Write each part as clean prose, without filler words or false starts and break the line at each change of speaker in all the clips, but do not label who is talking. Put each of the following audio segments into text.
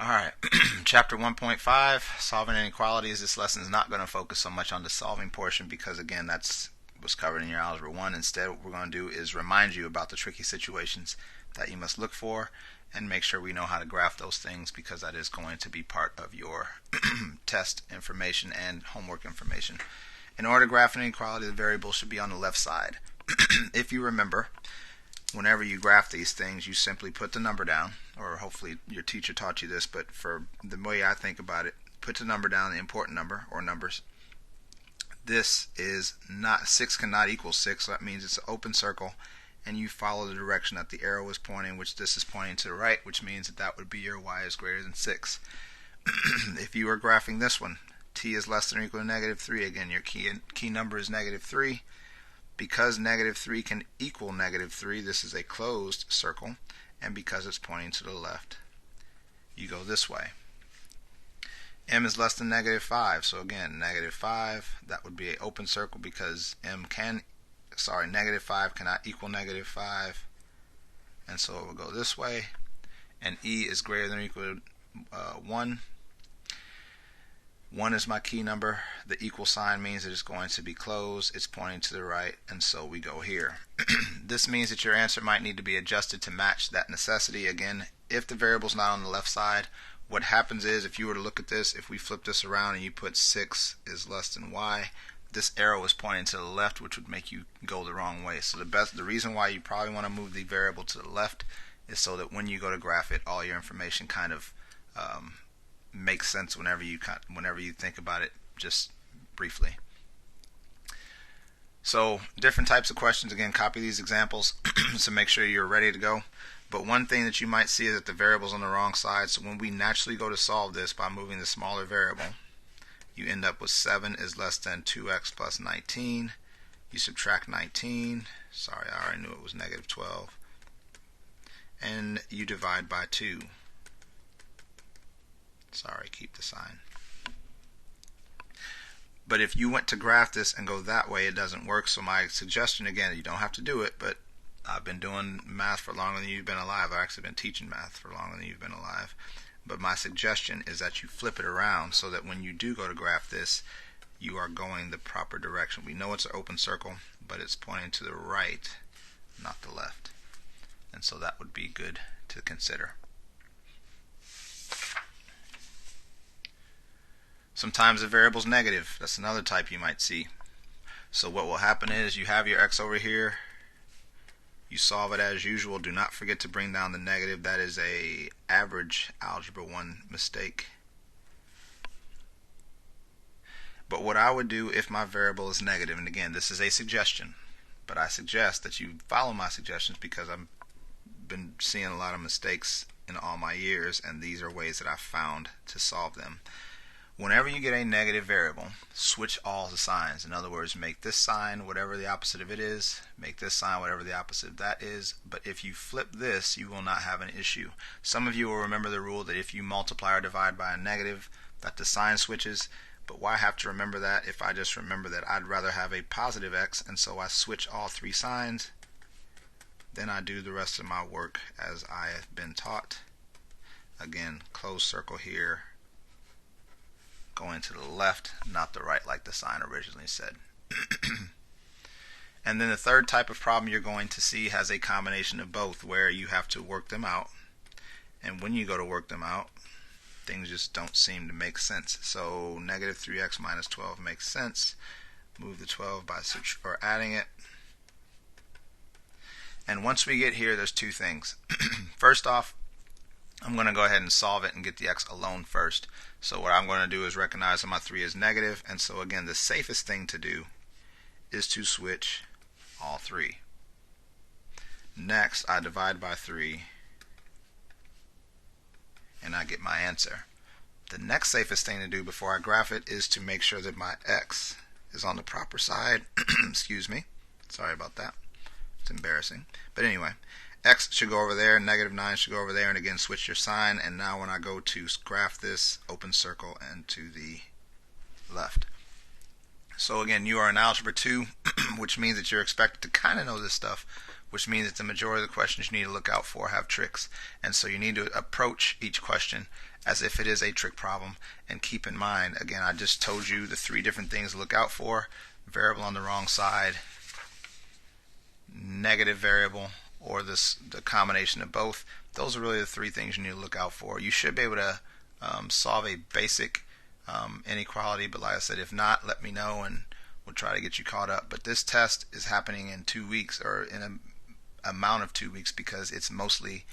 Alright, chapter 1.5, solving inequalities. This lesson is not going to focus so much on the solving portion because, again, that's was covered in your Algebra 1. Instead, what we're going to do is remind you about the tricky situations that you must look for and make sure we know how to graph those things because that is going to be part of your test information and homework information. In order to graph an inequality, the variable should be on the left side. If you remember, whenever you graph these things, you simply put the number down, or hopefully your teacher taught you this, but for the way I think about it, put the number down, the important number, or numbers. This is not, 6 cannot equal 6, so that means it's an open circle, and you follow the direction that the arrow is pointing, which this is pointing to the right, which means that that would be your y is greater than 6. If you are graphing this one, t is less than or equal to negative 3, again, your key number is negative 3. Because negative 3 can equal negative 3, this is a closed circle, and because it's pointing to the left, you go this way. M is less than negative 5, so again, negative 5, that would be an open circle because negative 5 cannot equal negative 5, and so it will go this way. And E is greater than or equal to 1. 1 is my key number. The equal sign means that it's going to be closed. It's pointing to the right, and so we go here. This means that your answer might need to be adjusted to match that necessity. Again, if the variable is not on the left side, what happens is if you were to look at this, if we flip this around and you put 6 is less than y, this arrow is pointing to the left, which would make you go the wrong way. So the reason why you probably want to move the variable to the left is so that when you go to graph it, all your information kind of makes sense whenever you think about it just briefly. So different types of questions, again, copy these examples so make sure you're ready to go. But one thing that you might see is that the variable's on the wrong side, so when we naturally go to solve this by moving the smaller variable, you end up with 7 is less than 2x plus 19. You subtract 19, sorry, I already knew it was negative 12, and you divide by 2. Sorry, keep the sign. But if you went to graph this and go that way, it doesn't work. So my suggestion, again, you don't have to do it, but I've been doing math for longer than you've been alive. I've actually been teaching math for longer than you've been alive. But my suggestion is that you flip it around so that when you do go to graph this, you are going the proper direction. We know it's an open circle, but it's pointing to the right, not the left. And so that would be good to consider. Sometimes the variable's negative. That's another type you might see. So what will happen is you have your x over here. You solve it as usual. Do not forget to bring down the negative. That is a average Algebra 1 mistake. But what I would do if my variable is negative, and again, this is a suggestion, but I suggest that you follow my suggestions because I've been seeing a lot of mistakes in all my years, and these are ways that I've found to solve them. Whenever you get a negative variable, switch all the signs. In other words, make this sign whatever the opposite of it is, make this sign whatever the opposite of that is, but if you flip this, you will not have an issue. Some of you will remember the rule that if you multiply or divide by a negative, that the sign switches, but why have to remember that if I just remember that I'd rather have a positive x, and so I switch all three signs, then I do the rest of my work as I have been taught. Again, closed circle here, going to the left, not the right like the sign originally said. And then the third type of problem you're going to see has a combination of both where you have to work them out. And when you go to work them out, things just don't seem to make sense. So negative 3x minus 12 makes sense. Move the 12 by adding it. And once we get here, there's two things. First off, I'm going to go ahead and solve it and get the x alone first. So what I'm going to do is recognize that my 3 is negative, and so again the safest thing to do is to switch all three. Next, I divide by 3 and I get my answer. The next safest thing to do before I graph it is to make sure that my x is on the proper side. Excuse me. Sorry about that. It's embarrassing. But anyway, x should go over there, negative 9 should go over there, and again switch your sign, and now when I go to graph this, open circle and to the left. So again, you are in Algebra 2, which means that you're expected to kind of know this stuff which means that the majority of the questions you need to look out for have tricks. And so you need to approach each question as if it is a trick problem. And keep in mind, again, I just told you the 3 different things to look out for: variable on the wrong side, negative variable, or the combination of both. Those are really the 3 things you need to look out for. You should be able to solve a basic inequality, but like I said, if not, let me know and we'll try to get you caught up. But this test is happening in 2 weeks, or in an amount of 2 weeks, because it's mostly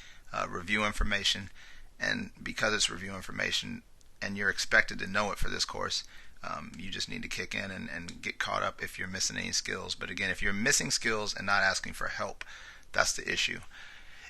review information. And because it's review information and you're expected to know it for this course, you just need to kick in and get caught up if you're missing any skills. But again, if you're missing skills and not asking for help, that's the issue.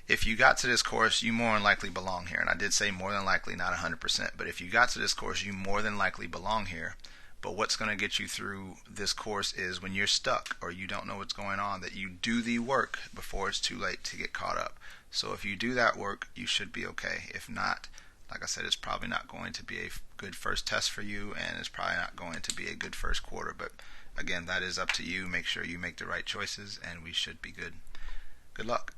If you got to this course, you more than likely belong here. And I did say more than likely, not 100%. But if you got to this course, you more than likely belong here. But what's going to get you through this course is when you're stuck or you don't know what's going on, that you do the work before it's too late to get caught up. So if you do that work, you should be okay. If not, like I said, it's probably not going to be a good first test for you, and it's probably not going to be a good first quarter. But again, that is up to you. Make sure you make the right choices, and we should be good. Good luck.